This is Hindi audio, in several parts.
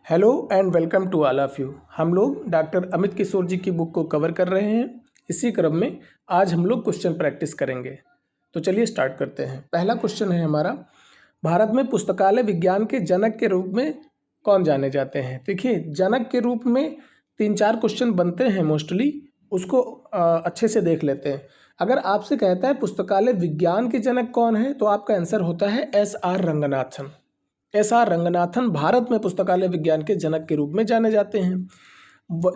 Hello and welcome to all of you. हम लोग डॉक्टर अमित किशोर जी की बुक को कवर कर रहे हैं। इसी क्रम में आज हम लोग क्वेश्चन प्रैक्टिस करेंगे। तो चलिए स्टार्ट करते हैं। पहला क्वेश्चन है हमारा, भारत में पुस्तकालय विज्ञान के जनक के रूप में कौन जाने जाते हैं। देखिए, जनक के रूप में 3-4 क्वेश्चन बनते हैं मोस्टली, उसको अच्छे से देख लेते हैं। अगर आपसे कहता है पुस्तकालय विज्ञान के जनक कौन है, तो आपका आंसर होता है S.R. रंगनाथन। S.R. रंगनाथन भारत में पुस्तकालय विज्ञान के जनक के रूप में जाने जाते हैं।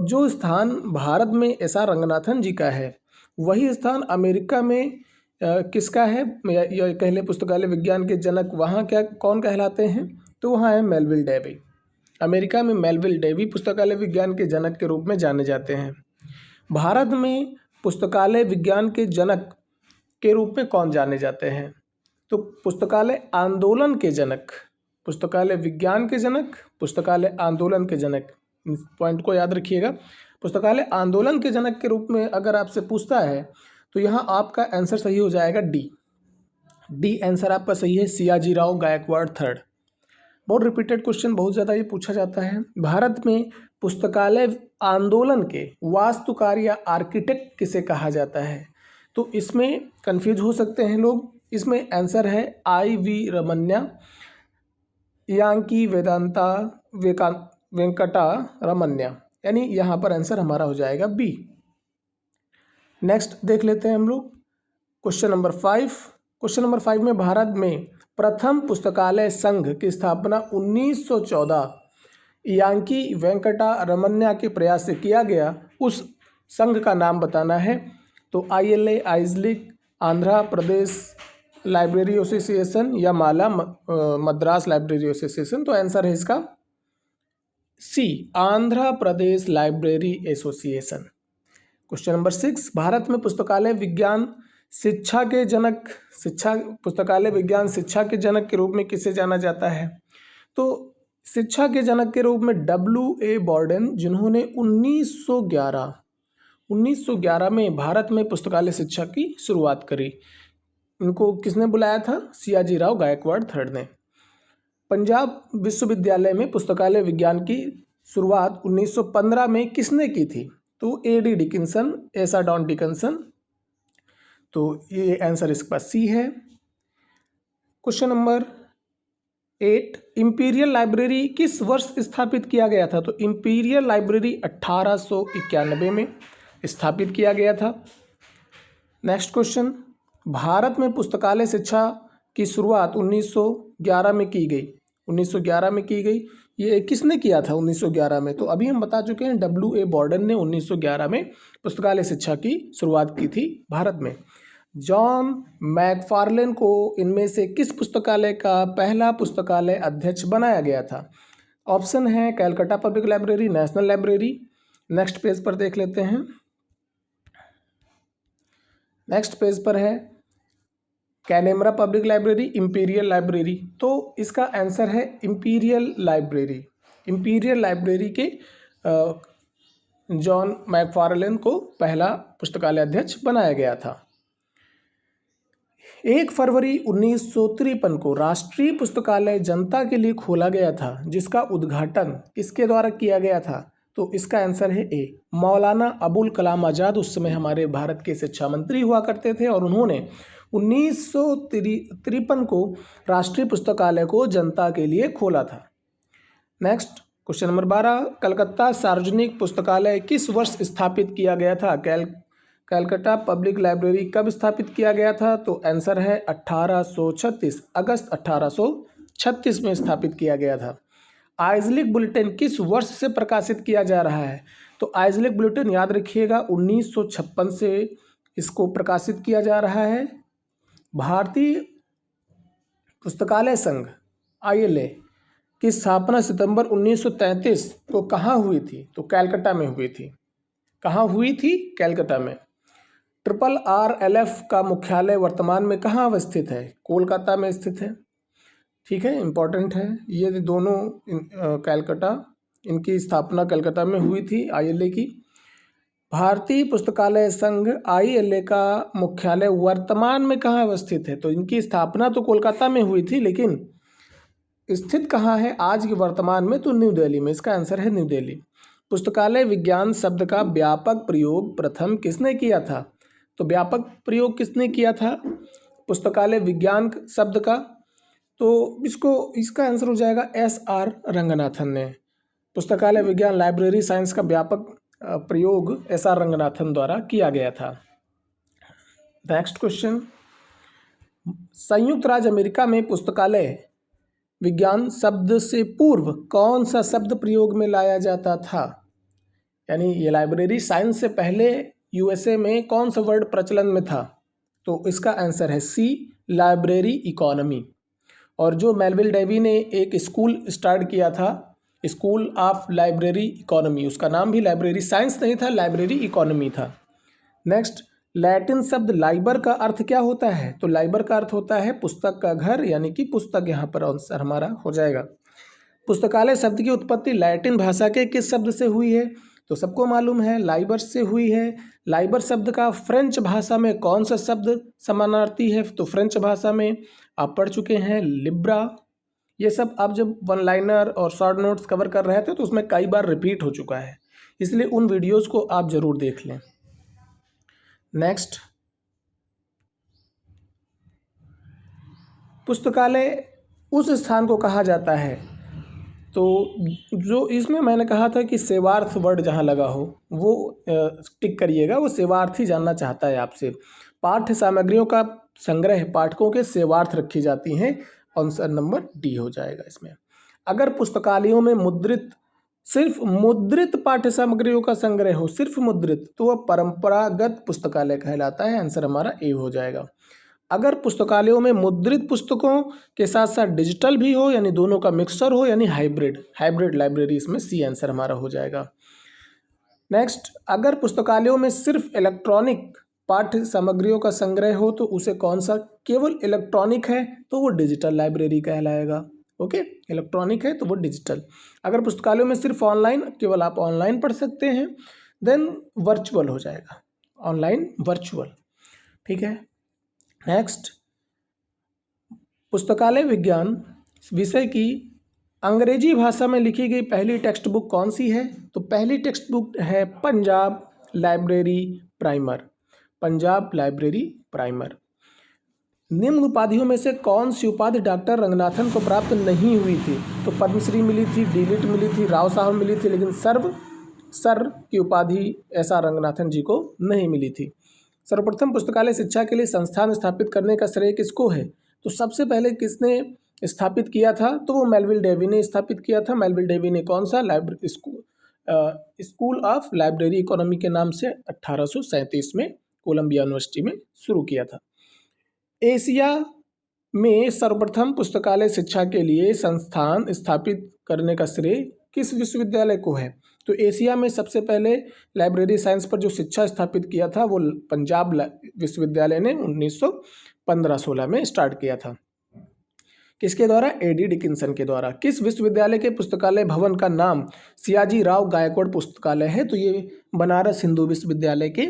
जो स्थान भारत में S.R. रंगनाथन जी का है, वही स्थान अमेरिका में किसका है, या कह लें पुस्तकालय विज्ञान के जनक वहाँ कौन कहलाते हैं, तो वहाँ है मेलविल डेवी। अमेरिका में मेलविल डेवी पुस्तकालय विज्ञान के जनक के रूप में जाने जाते हैं। भारत में पुस्तकालय विज्ञान के जनक के रूप में कौन जाने जाते हैं, तो पुस्तकालय आंदोलन के जनक, पुस्तकालय विज्ञान के जनक, पुस्तकालय आंदोलन के जनक, इस पॉइंट को याद रखिएगा। पुस्तकालय आंदोलन के जनक के रूप में अगर आपसे पूछता है तो यहाँ आपका आंसर सही हो जाएगा डी आंसर आपका सही है, सियाजी राव गायकवाड़ थर्ड। बहुत रिपीटेड क्वेश्चन, बहुत ज़्यादा ये पूछा जाता है। भारत में पुस्तकालय आंदोलन के वास्तुकार या आर्किटेक्ट किसे कहा जाता है, तो इसमें कंफ्यूज हो सकते हैं लोग। इसमें आंसर है I.V. रमन्या, यांकी वेंकटा रमन्या, यानी यहाँ पर आंसर हमारा हो जाएगा बी। नेक्स्ट देख लेते हैं हम लोग क्वेश्चन नंबर 5। क्वेश्चन नंबर 5 में भारत में प्रथम पुस्तकालय संघ की स्थापना 1914 यांकी वेंकटा रमन्या के प्रयास से किया गया। उस संघ का नाम बताना है, तो ILA, आइजलिक, आंध्र प्रदेश लाइब्रेरी एसोसिएशन या माला मद्रास लाइब्रेरी एसोसिएशन। तो आंसर है इसका C, Andhra Pradesh library association. Question number 6, Bharat में पुस्तकालय विज्ञान शिक्षा के जनक, पुस्तकालय विज्ञान शिक्षा के जनक के रूप में किसे जाना जाता है, तो शिक्षा के जनक के रूप में W.A. बॉर्डन, जिन्होंने 1911 में भारत में पुस्तकालय शिक्षा की शुरुआत करी। इनको किसने बुलाया था, सियाजी राव गायकवाड़ थर्ड ने। पंजाब विश्वविद्यालय में पुस्तकालय विज्ञान की शुरुआत 1915 में किसने की थी, तो A.D. डिकिंसन, एसा डॉन डिकिंसन। तो ये आंसर इसके पास सी है। क्वेश्चन नंबर 8, इंपीरियल लाइब्रेरी किस वर्ष स्थापित किया गया था, तो इंपीरियल लाइब्रेरी 1891 में स्थापित किया गया था। नेक्स्ट क्वेश्चन, भारत में पुस्तकालय शिक्षा की शुरुआत 1911 में की गई। 1911 में की गई, ये किसने किया था 1911 में, तो अभी हम बता चुके हैं W.A. बॉर्डन ने 1911 में पुस्तकालय शिक्षा की शुरुआत की थी भारत में। जॉन मैकफार्लेन को इनमें से किस पुस्तकालय का पहला पुस्तकालय अध्यक्ष बनाया गया था, ऑप्शन है Calcutta public library, national library. Next page पर देख लेते हैं। नेक्स्ट पेज पर है Canberra public library, imperial library. तो इसका आंसर है इंपीरियल लाइब्रेरी। इंपीरियल लाइब्रेरी के जॉन मैकफार्लेन को पहला पुस्तकालय अध्यक्ष बनाया गया था। 1 फरवरी 1953 को राष्ट्रीय पुस्तकालय जनता के लिए खोला गया था, जिसका उद्घाटन किसके द्वारा किया गया था, तो इसका आंसर है ए, मौलाना अबुल कलाम आज़ाद। उस समय हमारे भारत के शिक्षा मंत्री हुआ करते थे और उन्होंने 1953 को राष्ट्रीय पुस्तकालय को जनता के लिए खोला था। नेक्स्ट क्वेश्चन नंबर 12, कलकत्ता सार्वजनिक पुस्तकालय किस वर्ष स्थापित किया गया था, कैलकाटा पब्लिक लाइब्रेरी कब स्थापित किया गया था, तो आंसर है 1836, अगस्त 1836 में स्थापित किया गया था। आइजलिक बुलेटिन किस वर्ष से प्रकाशित किया जा रहा है, तो आइजलिक बुलेटिन याद रखिएगा 1956 से इसको प्रकाशित किया जा रहा है। भारतीय पुस्तकालय संघ ILA की स्थापना सितंबर 1933 को कहाँ हुई थी, तो कैलकाटा में हुई थी। कहाँ हुई थी, कैलकाटा में। RRLF का मुख्यालय वर्तमान में कहाँ अवस्थित है, कोलकाता में स्थित है। ठीक है, इम्पॉर्टेंट है ये दोनों। कैलकाटा, इनकी स्थापना कलकत्ता में हुई थी ILA की। भारतीय पुस्तकालय संघ ILA का मुख्यालय वर्तमान में कहाँ अवस्थित है, तो इनकी स्थापना तो कोलकाता में हुई थी, लेकिन स्थित कहाँ है आज के वर्तमान में? तो न्यू दिल्ली में। इसका आंसर है न्यू दिल्ली। पुस्तकालय विज्ञान शब्द का व्यापक प्रयोग प्रथम किसने किया था? तो व्यापक प्रयोग किसने किया था पुस्तकालय विज्ञान शब्द का? तो इसका आंसर हो जाएगा SR रंगनाथन ने। पुस्तकालय विज्ञान लाइब्रेरी साइंस का व्यापक प्रयोग SR रंगनाथन द्वारा किया गया था। नेक्स्ट क्वेश्चन, संयुक्त राज्य अमेरिका में पुस्तकालय विज्ञान शब्द से पूर्व कौन सा शब्द प्रयोग में लाया जाता था? यानी ये लाइब्रेरी साइंस से पहले USA में कौन सा वर्ड प्रचलन में था? तो इसका आंसर है C, लाइब्रेरी इकोनॉमी। और जो मेलविल डेवी ने एक स्कूल स्टार्ट किया था, स्कूल ऑफ लाइब्रेरी इकोनॉमी, उसका नाम भी लाइब्रेरी साइंस नहीं था, लाइब्रेरी इकोनॉमी था। नेक्स्ट, लैटिन शब्द लाइबर का अर्थ क्या होता है? तो लाइबर का अर्थ होता है पुस्तक का घर, यानी कि पुस्तक यहाँ पर आंसर हमारा हो जाएगा। पुस्तकालय शब्द की उत्पत्ति लैटिन भाषा के किस शब्द से हुई है? तो सबको मालूम है लाइबर से हुई है। लाइबर शब्द का फ्रेंच भाषा में कौन सा शब्द समानार्थी है? तो फ्रेंच भाषा में आप पढ़ चुके हैं लिब्रा। ये सब आप जब वन लाइनर और शॉर्ट नोट्स कवर कर रहे थे तो उसमें कई बार रिपीट हो चुका है, इसलिए उन वीडियोस को आप जरूर देख लें। नेक्स्ट, पुस्तकालय उस स्थान को कहा जाता है, तो जो इसमें मैंने कहा था कि सेवार्थ वर्ड जहाँ लगा हो वो टिक करिएगा, वो सेवार्थी जानना चाहता है आपसे। पाठ्य सामग्रियों का संग्रह पाठकों के सेवार्थ रखी जाती हैं, आंसर नंबर डी हो जाएगा इसमें। अगर पुस्तकालयों में सिर्फ मुद्रित पाठ्य सामग्रियों का संग्रह हो, सिर्फ मुद्रित, तो वह परंपरागत पुस्तकालय कहलाता है, आंसर हमारा ए हो जाएगा। अगर पुस्तकालयों में मुद्रित पुस्तकों के साथ साथ डिजिटल भी हो, यानी दोनों का मिक्सचर हो, यानी हाइब्रिड लाइब्रेरी, इसमें सी आंसर हमारा हो जाएगा। नेक्स्ट, अगर पुस्तकालयों में सिर्फ इलेक्ट्रॉनिक पाठ्य सामग्रियों का संग्रह हो तो उसे कौन सा, केवल इलेक्ट्रॉनिक है तो वो डिजिटल लाइब्रेरी कहलाएगा। ओके, इलेक्ट्रॉनिक है तो वो डिजिटल। अगर पुस्तकालयों में सिर्फ ऑनलाइन, केवल आप ऑनलाइन पढ़ सकते हैं, देन वर्चुअल हो जाएगा, ऑनलाइन वर्चुअल। ठीक है। नेक्स्ट, पुस्तकालय विज्ञान विषय की अंग्रेजी भाषा में लिखी गई पहली टेक्स्ट बुक कौन सी है? तो पहली टेक्स्ट बुक है Punjab library primer. Punjab library primer. निम्न उपाधियों में से कौन सी उपाधि डॉक्टर रंगनाथन को प्राप्त नहीं हुई थी? तो पद्मश्री मिली थी, डीलिट मिली थी, राव साहब मिली थी, लेकिन सर की उपाधि SR रंगनाथन जी को नहीं मिली थी। सर्वप्रथम पुस्तकालय शिक्षा के लिए संस्थान स्थापित करने का श्रेय किसको है? तो सबसे पहले किसने स्थापित किया था? तो वो मेलविल डेवी ने स्थापित किया था। मेलविल डेवी ने कौन सा स्कूल ऑफ लाइब्रेरी इकोनॉमी के नाम से 1837 में कोलंबिया यूनिवर्सिटी में शुरू किया था। एशिया में सर्वप्रथम पुस्तकालय शिक्षा के लिए संस्थान स्थापित करने का श्रेय किस विश्वविद्यालय को है? तो एशिया में सबसे पहले लाइब्रेरी साइंस पर जो शिक्षा स्थापित किया था वो पंजाब विश्वविद्यालय ने 1915-16 में स्टार्ट किया था। किसके द्वारा? AD डिकिंसन के द्वारा। किस विश्वविद्यालय के पुस्तकालय भवन का नाम सियाजी राव गायकवाड़ पुस्तकालय है? तो ये बनारस हिंदू विश्वविद्यालय के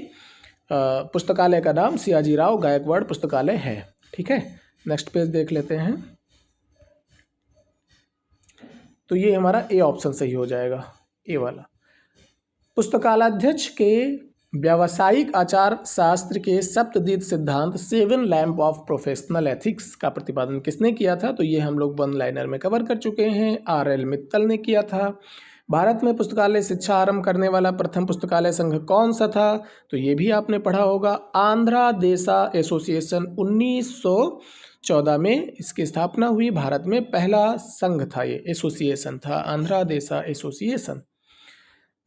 पुस्तकालय का नाम सियाजी राव गायकवाड़ पुस्तकालय है। ठीक है, नेक्स्ट पेज देख लेते हैं। तो ये हमारा ए ऑप्शन सही हो जाएगा, ए वाला। पुस्तकालयाध्यक्ष के व्यावसायिक आचार शास्त्र के सप्तदित सिद्धांत 7 लैम्प ऑफ प्रोफेशनल एथिक्स का प्रतिपादन किसने किया था? तो ये हम लोग वन लाइनर में कवर कर चुके हैं, RL मित्तल ने किया था। भारत में पुस्तकालय शिक्षा आरंभ करने वाला प्रथम पुस्तकालय संघ कौन सा था? तो ये भी आपने पढ़ा होगा, आंध्रा देसा एसोसिएशन। 1914 में इसकी स्थापना हुई। भारत में पहला संघ था, ये एसोसिएशन था, आंध्रा देसा एसोसिएशन।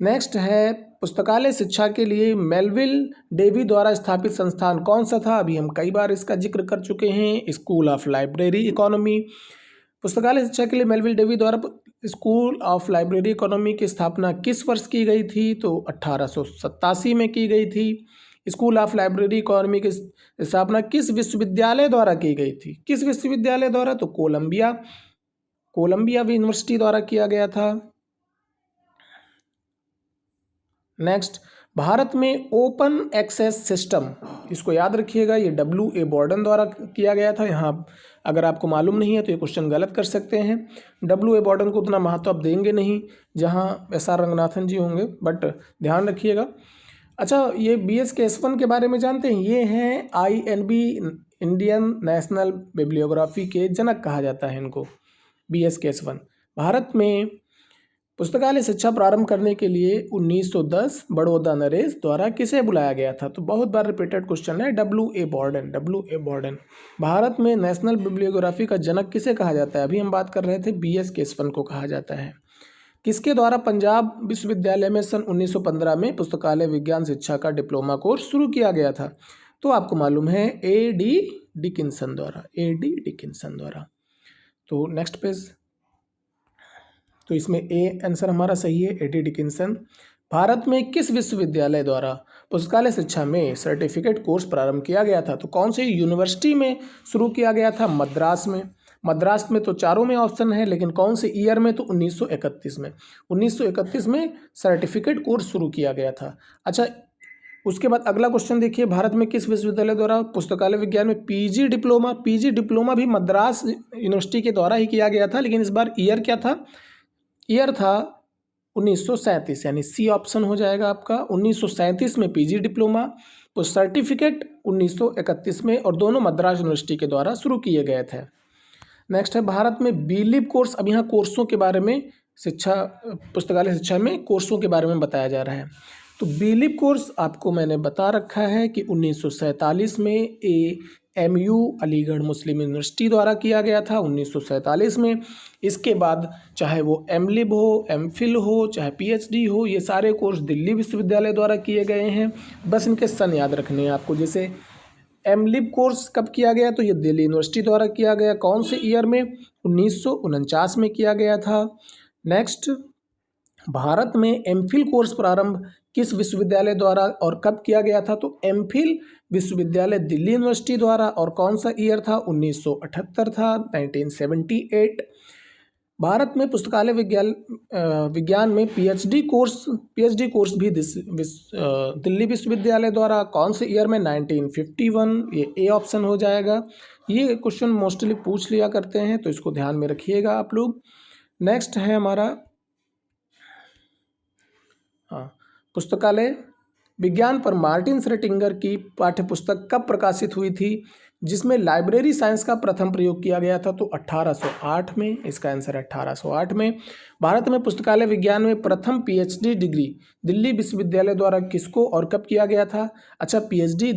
नेक्स्ट है, पुस्तकालय शिक्षा के लिए मेलविल डेवी द्वारा स्थापित संस्थान कौन सा था? अभी हम कई बार इसका जिक्र कर चुके हैं, स्कूल ऑफ लाइब्रेरी इकोनॉमी। पुस्तकालय शिक्षा के लिए मेलविल डेवी द्वारा स्कूल ऑफ लाइब्रेरी इकोनॉमी की स्थापना किस वर्ष की गई थी? तो 1887 में की गई थी। स्कूल ऑफ लाइब्रेरी इकोनॉमी की स्थापना किस विश्वविद्यालय द्वारा की गई थी? किस विश्वविद्यालय द्वारा? तो कोलंबिया यूनिवर्सिटी द्वारा किया गया था। नेक्स्ट, भारत में ओपन एक्सेस सिस्टम, इसको याद रखिएगा, ये W.A. बॉर्डन द्वारा किया गया था। यहाँ अगर आपको मालूम नहीं है तो ये क्वेश्चन गलत कर सकते हैं। W.A. बॉर्डन को उतना महत्व आप देंगे नहीं जहाँ S.R. रंगनाथन जी होंगे, बट ध्यान रखिएगा। अच्छा, ये B.S. केशवन के बारे में जानते हैं? ये हैं INB, इंडियन नेशनल बिब्लियोग्राफी के जनक कहा जाता है इनको, B.S. केशवन। भारत में पुस्तकालय शिक्षा प्रारंभ करने के लिए 1910 बड़ौदा नरेश द्वारा किसे बुलाया गया था? तो बहुत बार रिपीटेड क्वेश्चन है, W.A. बॉर्डन, W.A. बॉर्डन। भारत में नेशनल बिब्लियोग्राफी का जनक किसे कहा जाता है? अभी हम बात कर रहे थे, B.S. केशवन को कहा जाता है। किसके द्वारा पंजाब विश्वविद्यालय में सन 1915 में पुस्तकालय विज्ञान शिक्षा का डिप्लोमा कोर्स शुरू किया गया था? तो आपको मालूम है, A.D. डिकिंसन द्वारा, A.D. डिकिंसन द्वारा। तो नेक्स्ट पेज, तो इसमें ए आंसर हमारा सही है, A.D. डिकिंसन। भारत में किस विश्वविद्यालय द्वारा पुस्तकालय शिक्षा में सर्टिफिकेट कोर्स प्रारंभ किया गया था? तो कौन सी यूनिवर्सिटी में शुरू किया गया था? मद्रास में। मद्रास में तो चारों में ऑप्शन है, लेकिन कौन से ईयर में? तो 1931 में। 1931 में सर्टिफिकेट कोर्स शुरू किया गया था। अच्छा, उसके बाद अगला क्वेश्चन देखिए, भारत में किस विश्वविद्यालय द्वारा पुस्तकालय विज्ञान में PG डिप्लोमा? PG डिप्लोमा भी मद्रास यूनिवर्सिटी के द्वारा ही किया गया था, लेकिन इस बार ईयर क्या था? ईयर था 1937, यानी सी ऑप्शन हो जाएगा आपका। 1937 में PG डिप्लोमा, तो सर्टिफिकेट 1931 में, और दोनों मद्रास यूनिवर्सिटी के द्वारा शुरू किए गए थे। नेक्स्ट है, भारत में B.Lib कोर्स, अब यहाँ कोर्सों के बारे में शिक्षा, पुस्तकालय शिक्षा में कोर्सों के बारे में बताया जा रहा है। तो B.Lib कोर्स आपको मैंने बता रखा है कि 1947 में AMU अलीगढ़ मुस्लिम यूनिवर्सिटी द्वारा किया गया था, 1947 में। इसके बाद चाहे वो M.Lib हो, M.Phil हो, चाहे PhD हो, ये सारे कोर्स दिल्ली विश्वविद्यालय द्वारा किए गए हैं। बस इनके सन याद रखने हैं आपको। जैसे M.Lib कोर्स कब किया गया? तो ये दिल्ली यूनिवर्सिटी द्वारा किया गया। कौन से ईयर में? 1949 में किया गया था। नेक्स्ट, भारत में M.Phil कोर्स प्रारंभ किस विश्वविद्यालय द्वारा और कब किया गया था? तो M.Phil विश्वविद्यालय दिल्ली यूनिवर्सिटी द्वारा, और कौन सा ईयर था? 1978 था, 1978। भारत में पुस्तकालय विज्ञान में PhD कोर्स भी दिल्ली विश्वविद्यालय द्वारा, कौन से ईयर में? 1951, ये ए ऑप्शन हो जाएगा। ये क्वेश्चन मोस्टली पूछ लिया करते हैं, तो इसको ध्यान में रखिएगा आप लोग। नेक्स्ट है हमारा, पुस्तकालय विज्ञान पर मार्टिन श्रेटिंगर की पाठ्यपुस्तक कब प्रकाशित हुई थी, जिसमें लाइब्रेरी साइंस का प्रथम प्रयोग किया गया था? तो 1808 में, इसका आंसर है 1808 में। भारत में पुस्तकालय विज्ञान में प्रथम PhD डिग्री दिल्ली विश्वविद्यालय द्वारा किसको और कब किया गया था? अच्छा, PhD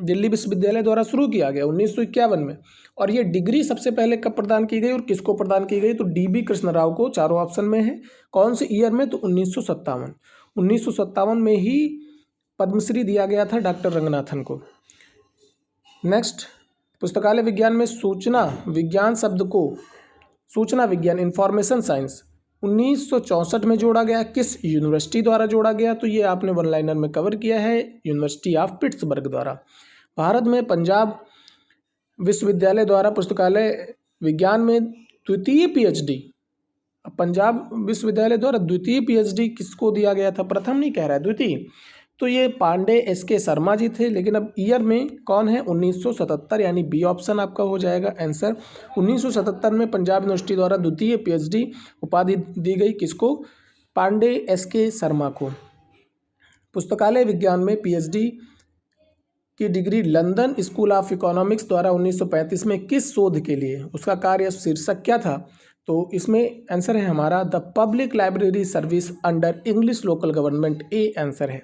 दिल्ली विश्वविद्यालय द्वारा शुरू किया गया 1951 में, और ये डिग्री सबसे पहले कब प्रदान की गई और किसको प्रदान की गई? तो DB कृष्ण राव को, चारों ऑप्शन में है। कौन से ईयर में? तो 1957 में ही पद्मश्री दिया गया था डॉक्टर रंगनाथन को। नेक्स्ट, पुस्तकालय विज्ञान में सूचना विज्ञान शब्द को, सूचना विज्ञान, इंफॉर्मेशन साइंस, 1964 में जोड़ा गया। किस यूनिवर्सिटी द्वारा जोड़ा गया? तो ये आपने वन लाइनर में कवर किया है, यूनिवर्सिटी ऑफ पिट्सबर्ग द्वारा। भारत में पंजाब विश्वविद्यालय द्वारा पुस्तकालय विज्ञान में द्वितीय PhD, पंजाब विश्वविद्यालय द्वारा द्वितीय PhD किसको दिया गया था? प्रथम नहीं कह रहा है, द्वितीय। तो ये पांडे SK शर्मा जी थे, लेकिन अब ईयर में कौन है? 1977, यानी बी ऑप्शन आपका हो जाएगा आंसर। 1977 में पंजाब यूनिवर्सिटी द्वारा द्वितीय PhD उपाधि दी गई, किसको? पांडे SK शर्मा को। पुस्तकालय विज्ञान में PhD की degree London school of economics द्वारा 1935 में किस शोध के लिए, उसका कार्य शीर्षक क्या था? तो इसमें आंसर है हमारा the public library service under English local government, A answer है।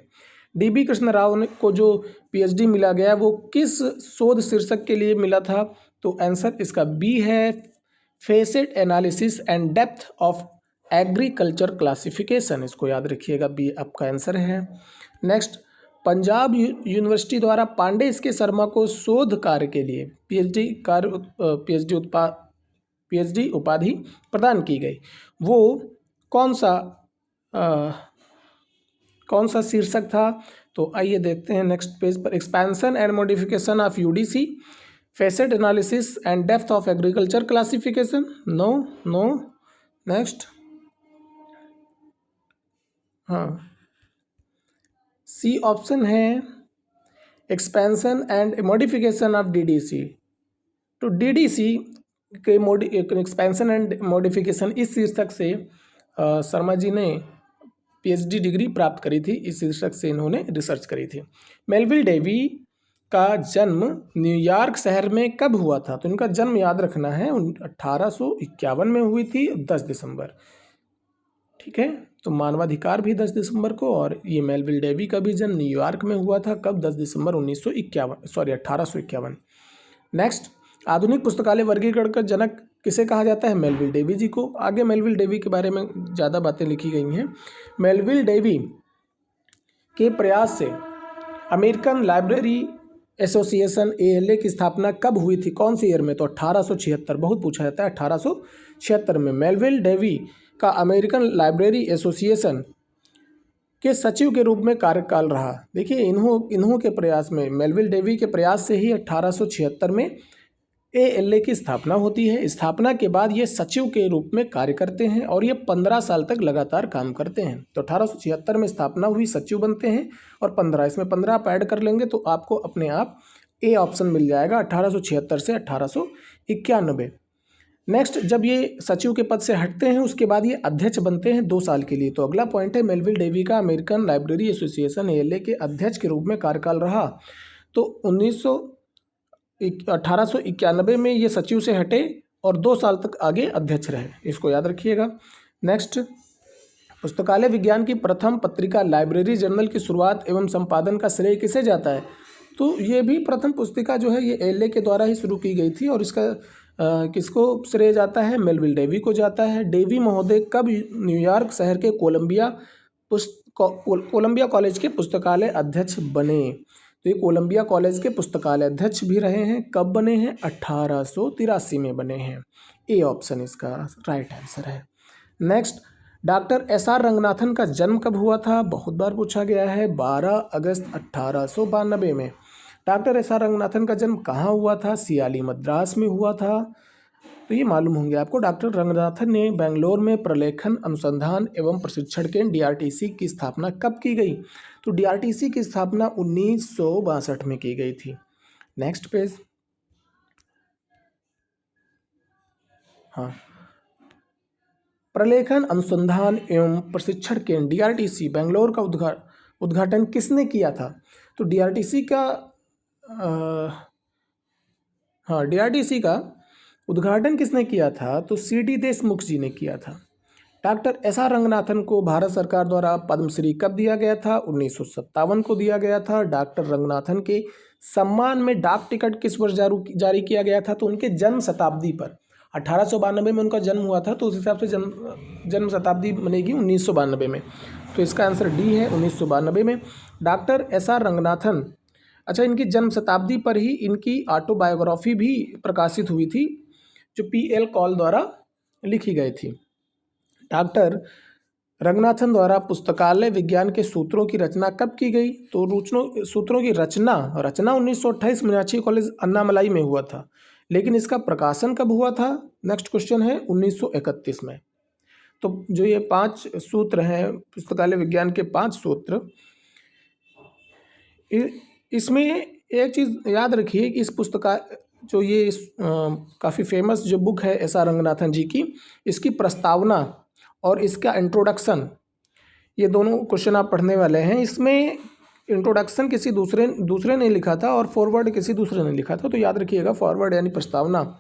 DB कृष्ण राव को जो PhD मिला गया वो किस शोध शीर्षक के लिए मिला था? तो आंसर इसका बी है, facet analysis and depth of agriculture classification, इसको याद रखिएगा, बी आपका आंसर है। नेक्स्ट, पंजाब यूनिवर्सिटी द्वारा पांडे SK शर्मा को शोध कार्य के लिए PhD उपाधि प्रदान की गई, वो कौन सा शीर्षक था? तो आइए देखते हैं नेक्स्ट पेज पर। Expansion and modification of UDC, facet analysis and depth of agriculture classification, no. Next, C option है expansion and modification of DDC. तो डीडीसी के एक्सपेंशन एंड मॉडिफिकेशन इस शीर्षक से शर्मा जी ने पीएचडी डिग्री प्राप्त करी थी। इस शीर्षक से इन्होंने रिसर्च करी थी। मेलविल डेवी का जन्म न्यूयॉर्क शहर में कब हुआ था? तो इनका जन्म याद रखना है 1851 में हुई थी 10 दिसंबर। ठीक है, तो मानवाधिकार भी 10 दिसंबर को, और ये मेलविल डेवी का भी जन्म न्यूयॉर्क में हुआ था। कब? 10 दिसंबर 1851। नेक्स्ट, आधुनिक पुस्तकालय वर्गीकरण का जनक किसे कहा जाता है? मेलविल डेवी जी को। आगे मेलविल डेवी के बारे में ज़्यादा बातें लिखी गई हैं। मेलविल डेवी के प्रयास से अमेरिकन लाइब्रेरी एसोसिएशन ALA की स्थापना कब हुई थी? कौन सी ईयर में? तो 1876। बहुत पूछा जाता है। 1876 में मेलविल डेवी का अमेरिकन लाइब्रेरी एसोसिएशन के सचिव के रूप में कार्यकाल रहा। देखिए, इन्हों के प्रयास में, मेलविल डेवी के प्रयास से ही 1876 में ALA की स्थापना होती है। स्थापना के बाद ये सचिव के रूप में कार्य करते हैं और ये 15 साल तक लगातार काम करते हैं। तो 1876 में स्थापना हुई, सचिव बनते हैं, और 15, इसमें 15 आप ऐड कर लेंगे तो आपको अपने आप A ऑप्शन मिल जाएगा 1876 से 1891। नेक्स्ट, जब ये सचिव के पद से हटते हैं उसके बाद ये अध्यक्ष बनते हैं 2 साल के लिए। तो अगला पॉइंट है मेलविल डेवी का अमेरिकन लाइब्रेरी एसोसिएशन ALA के अध्यक्ष के रूप में कार्यकाल रहा। तो 1891 में ये सचिव से हटे और 2 साल तक आगे अध्यक्ष रहे। इसको याद रखिएगा। नेक्स्ट, पुस्तकालय विज्ञान की प्रथम पत्रिका लाइब्रेरी जर्नल की शुरुआत एवं संपादन का श्रेय किसे जाता है? तो ये भी प्रथम पुस्तिका जो है ये ALA के द्वारा ही शुरू की गई थी, और इसका किसको श्रेय जाता है? मेलविल डेवी को जाता है। डेवी महोदय कब न्यूयॉर्क शहर के कोलंबिया कॉलेज के पुस्तकालय अध्यक्ष बने? तो ये कोलंबिया कॉलेज के पुस्तकालय अध्यक्ष भी रहे हैं। कब बने हैं? 1883 में बने हैं। A ऑप्शन इसका राइट आंसर है। नेक्स्ट, डॉक्टर SR रंगनाथन का जन्म कब हुआ था? बहुत बार पूछा गया है। 12 अगस्त 1892 में। डॉक्टर SR रंगनाथन का जन्म कहाँ हुआ था? सियाली, मद्रास में हुआ था। तो ये मालूम होंगे आपको। डॉक्टर रंगनाथन ने बेंगलोर में प्रलेखन अनुसंधान एवं प्रशिक्षण केंद्र DRTC की स्थापना कब की गई? तो DRTC की स्थापना 1962 में की गई थी। Next page. हाँ, प्रलेखन अनुसंधान एवं प्रशिक्षण केंद्र DRTC बेंगलोर का उद्घाटन किसने किया था? तो DRTC का उद्घाटन किसने किया था? तो CD देशमुख जी ने किया था। डॉक्टर SR रंगनाथन को भारत सरकार द्वारा पद्मश्री कब दिया गया था? 1957 को दिया गया था। डॉक्टर रंगनाथन के सम्मान में डाक टिकट किस वर्ष जारी किया गया था? तो उनके जन्म शताब्दी पर। 1892 में उनका जन्म हुआ था, तो उस हिसाब से जन्म शताब्दी बनेगी 1992 में। तो इसका आंसर D है, 1992 में। डॉक्टर SR रंगनाथन, अच्छा, इनकी जन्म शताब्दी पर ही इनकी ऑटोबायोग्राफी भी प्रकाशित हुई थी, जो PL कॉल द्वारा लिखी गई थी। डॉक्टर रंगनाथन द्वारा पुस्तकालय विज्ञान के सूत्रों की रचना कब की गई? तो सूत्रों की रचना 1928 मीनाक्षी कॉलेज अन्नामलाई में हुआ था, लेकिन इसका प्रकाशन कब हुआ था? नेक्स्ट क्वेश्चन है 1931 में। तो जो ये 5 सूत्र हैं, पुस्तकालय विज्ञान के 5 सूत्र, इसमें एक चीज़ याद रखिए कि इस जो ये काफ़ी फेमस जो बुक है SR रंगनाथन जी की, इसकी प्रस्तावना और इसका इंट्रोडक्शन, ये दोनों क्वेश्चन आप पढ़ने वाले हैं। इसमें इंट्रोडक्शन किसी दूसरे ने लिखा था और फॉरवर्ड किसी दूसरे ने लिखा था। तो याद रखिएगा, फॉरवर्ड यानी प्रस्तावना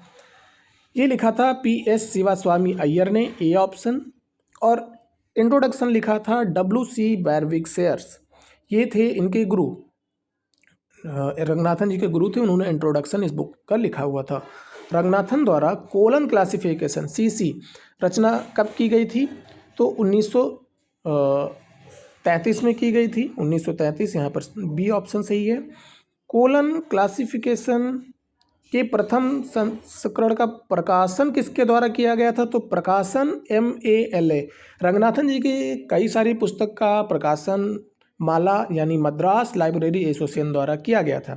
ये लिखा था PS शिवास्वामी अय्यर ने, A ऑप्शन, और इंट्रोडक्शन लिखा था WC बैरविक सेयर्स। ये थे इनके गुरु, रंगनाथन जी के गुरु थे, उन्होंने इंट्रोडक्शन इस बुक का लिखा हुआ था। रंगनाथन द्वारा कोलन क्लासिफिकेशन CC रचना कब की गई थी? तो 1933 में की गई थी। 1933, यहाँ पर B ऑप्शन सही है। कोलन क्लासिफिकेशन के प्रथम संस्करण का प्रकाशन किसके द्वारा किया गया था? तो प्रकाशन MALA। रंगनाथन जी की कई सारी पुस्तक का प्रकाशन माला यानी मद्रास लाइब्रेरी एसोसिएशन द्वारा किया गया था।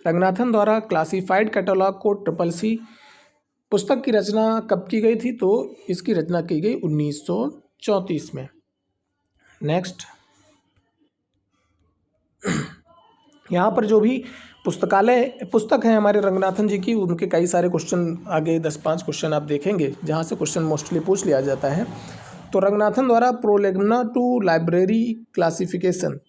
रंगनाथन द्वारा क्लासिफाइड कैटलॉग को CCC पुस्तक की रचना कब की गई थी? तो इसकी रचना की गई 1934 में। नेक्स्ट, यहाँ पर जो भी पुस्तक है हमारे रंगनाथन जी की, उनके कई सारे क्वेश्चन आगे 10-5 क्वेश्चन आप देखेंगे जहाँ से क्वेश्चन मोस्टली पूछ लिया जाता है। तो रंगनाथन द्वारा प्रोलेगना टू लाइब्रेरी क्लासिफिकेशन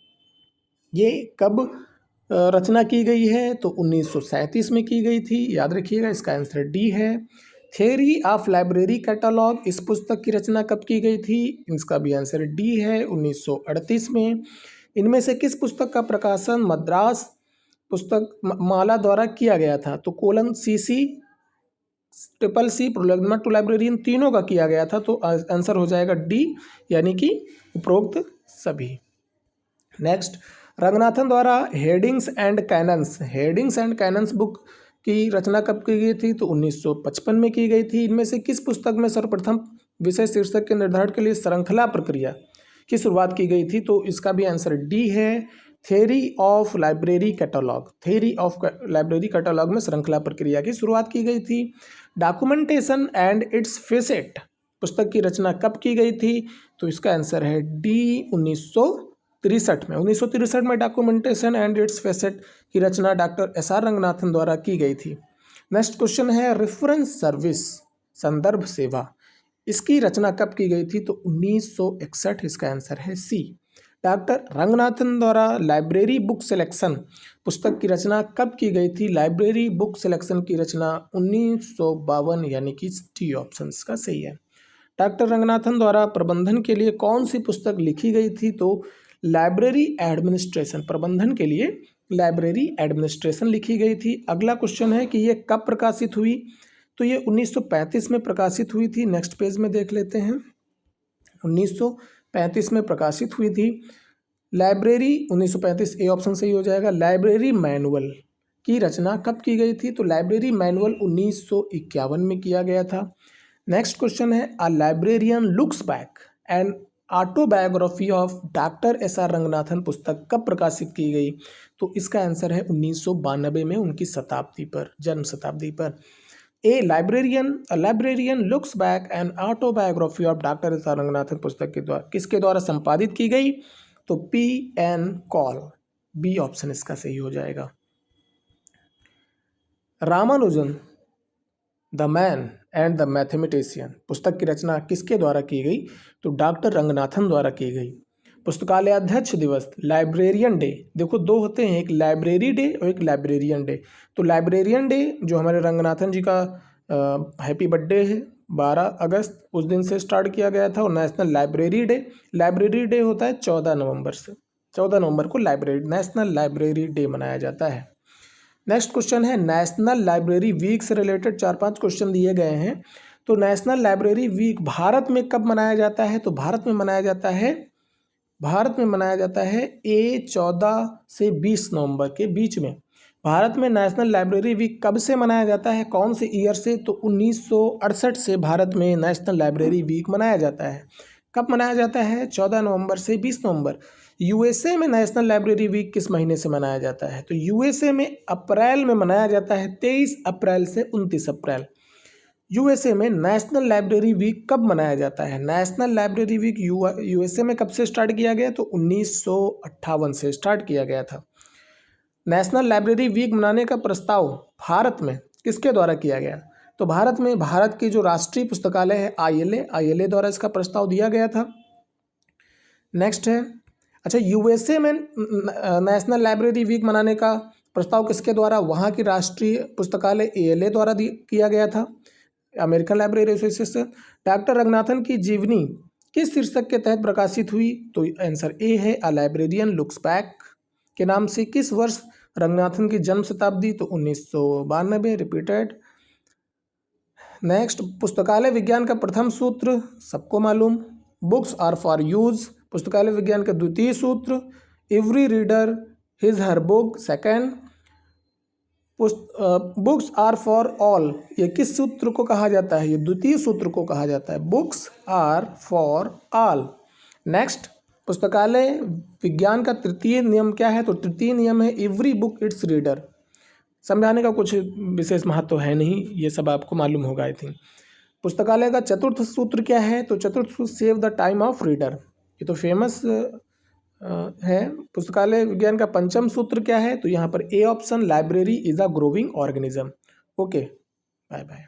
ये कब रचना की गई है? तो 1937 में की गई थी, याद रखिएगा। इसका आंसर डी है। थ्योरी ऑफ लाइब्रेरी कैटलॉग, इस पुस्तक की रचना कब की गई थी? इसका भी आंसर डी है, 1938 में। इनमें से किस पुस्तक का प्रकाशन मद्रास पुस्तक माला द्वारा किया गया था? तो colon CC, CCC, prolegomena to library, इन तीनों का किया गया था। तो आंसर हो जाएगा डी, यानी कि उपरोक्त सभी। नेक्स्ट, रंगनाथन द्वारा हेडिंग्स एंड कैनन्स बुक की रचना कब की गई थी? तो 1955 में की गई थी। इनमें से किस पुस्तक में सर्वप्रथम विषय शीर्षक के निर्धारण के लिए श्रृंखला प्रक्रिया की शुरुआत की गई थी? तो इसका भी आंसर डी है, थ्योरी ऑफ लाइब्रेरी कैटलॉग में श्रृंखला प्रक्रिया की शुरुआत की गई थी। डॉक्यूमेंटेशन एंड इट्स फेसेट पुस्तक की रचना कब की गई थी? तो इसका आंसर है डी, 1963 में डॉक्यूमेंटेशन एंड इट्स फेसेट की रचना डॉक्टर SR रंगनाथन द्वारा की गई थी। नेक्स्ट क्वेश्चन है रेफरेंस सर्विस, संदर्भ सेवा, इसकी रचना कब की गई थी? तो 1961, इसका आंसर है सी। डॉक्टर रंगनाथन द्वारा लाइब्रेरी बुक सिलेक्शन पुस्तक की रचना कब की गई थी? लाइब्रेरी बुक सिलेक्शन की रचना 1952, यानी कि टी ऑप्शन का सही है। डॉक्टर रंगनाथन द्वारा प्रबंधन के लिए कौन सी पुस्तक लिखी गई थी? तो लाइब्रेरी एडमिनिस्ट्रेशन, प्रबंधन के लिए लाइब्रेरी एडमिनिस्ट्रेशन लिखी गई थी। अगला क्वेश्चन है कि ये कब प्रकाशित हुई? तो ये 1935 में प्रकाशित हुई थी। नेक्स्ट पेज में देख लेते हैं। 1935 में प्रकाशित हुई थी। लाइब्रेरी 1935, ए ऑप्शन सही हो जाएगा। लाइब्रेरी मैनुअल की रचना कब की गई थी? तो लाइब्रेरी मैनुअल 1951 में किया गया था। नेक्स्ट क्वेश्चन है अ librarian looks back and autobiography of doctor SR Ranganathan पुस्तक कब प्रकाशित की गई? तो इसका आंसर है 1992 में, उनकी शताब्दी पर, जन्म शताब्दी पर। Librarian looks back and autobiography of doctor SR Ranganathan पुस्तक के द्वारा किसके द्वारा संपादित की गई? तो P.N. कॉल, बी ऑप्शन इसका सही हो जाएगा। Ramanujan the man and the mathematician पुस्तक की रचना किसके द्वारा की गई? तो डॉक्टर रंगनाथन द्वारा की गई। पुस्तकालय अध्यक्ष दिवस, लाइब्रेरियन डे, देखो दो होते हैं, एक लाइब्रेरी डे और एक लाइब्रेरियन डे। तो लाइब्रेरियन डे जो हमारे रंगनाथन जी का हैप्पी बर्थडे है, 12 अगस्त, उस दिन से स्टार्ट किया गया था। और नेशनल लाइब्रेरी डे होता है 14 नवंबर से। 14 नवंबर को नेशनल लाइब्रेरी डे मनाया जाता है। नेक्स्ट क्वेश्चन है नेशनल लाइब्रेरी वीक से रिलेटेड 4-5 क्वेश्चन दिए गए हैं। तो नेशनल लाइब्रेरी वीक भारत में कब मनाया जाता है? तो भारत में मनाया जाता है 14 से 20 नवंबर के बीच में। भारत में नेशनल लाइब्रेरी वीक कब से मनाया जाता है, कौन से ईयर से? तो 1968 से भारत में नेशनल लाइब्रेरी वीक मनाया जाता है। कब मनाया जाता है? 14 नवंबर से 20 नवंबर। USA में नेशनल लाइब्रेरी वीक किस महीने से मनाया जाता है? तो USA में अप्रैल में मनाया जाता है, 23 अप्रैल से 29 अप्रैल। USA में नेशनल लाइब्रेरी वीक कब मनाया जाता है? नेशनल लाइब्रेरी वीक USA में कब से स्टार्ट किया गया? तो 1958 से स्टार्ट किया गया था। नेशनल लाइब्रेरी वीक मनाने का प्रस्ताव भारत में किसके द्वारा किया गया? तो भारत की जो राष्ट्रीय पुस्तकालय है ILA द्वारा इसका प्रस्ताव दिया गया था। नेक्स्ट है, अच्छा, USA में नेशनल लाइब्रेरी वीक मनाने का प्रस्ताव किसके द्वारा? वहाँ की राष्ट्रीय पुस्तकालय ALA द्वारा किया गया था, American library association. Doctor Ranganathan की जीवनी किस शीर्षक के तहत प्रकाशित हुई? तो आंसर ए है अ लाइब्रेरियन लुक्स बैक के नाम से। किस वर्ष रंगनाथन की जन्म शताब्दी? तो 1992, रिपीटेड। नेक्स्ट, पुस्तकालय विज्ञान का प्रथम सूत्र सबको मालूम, बुक्स आर फॉर यूज। पुस्तकालय विज्ञान का द्वितीय सूत्र, every reader his her book, second. Books are for all, ये किस सूत्र को कहा जाता है? ये द्वितीय सूत्र को कहा जाता है, books are for all. Next, पुस्तकालय विज्ञान का तृतीय नियम क्या है? तो तृतीय नियम है एवरी बुक इट्स रीडर। समझाने का कुछ विशेष महत्व तो है नहीं, ये सब आपको मालूम होगा आई थिंक। पुस्तकालय का चतुर्थ सूत्र क्या है? तो चतुर्थ सूत्र save the time of reader. ये तो फेमस है पुस्तकालय विज्ञान का पंचम सूत्र क्या है? तो यहाँ पर A option, library is a growing organism. Okay, bye bye.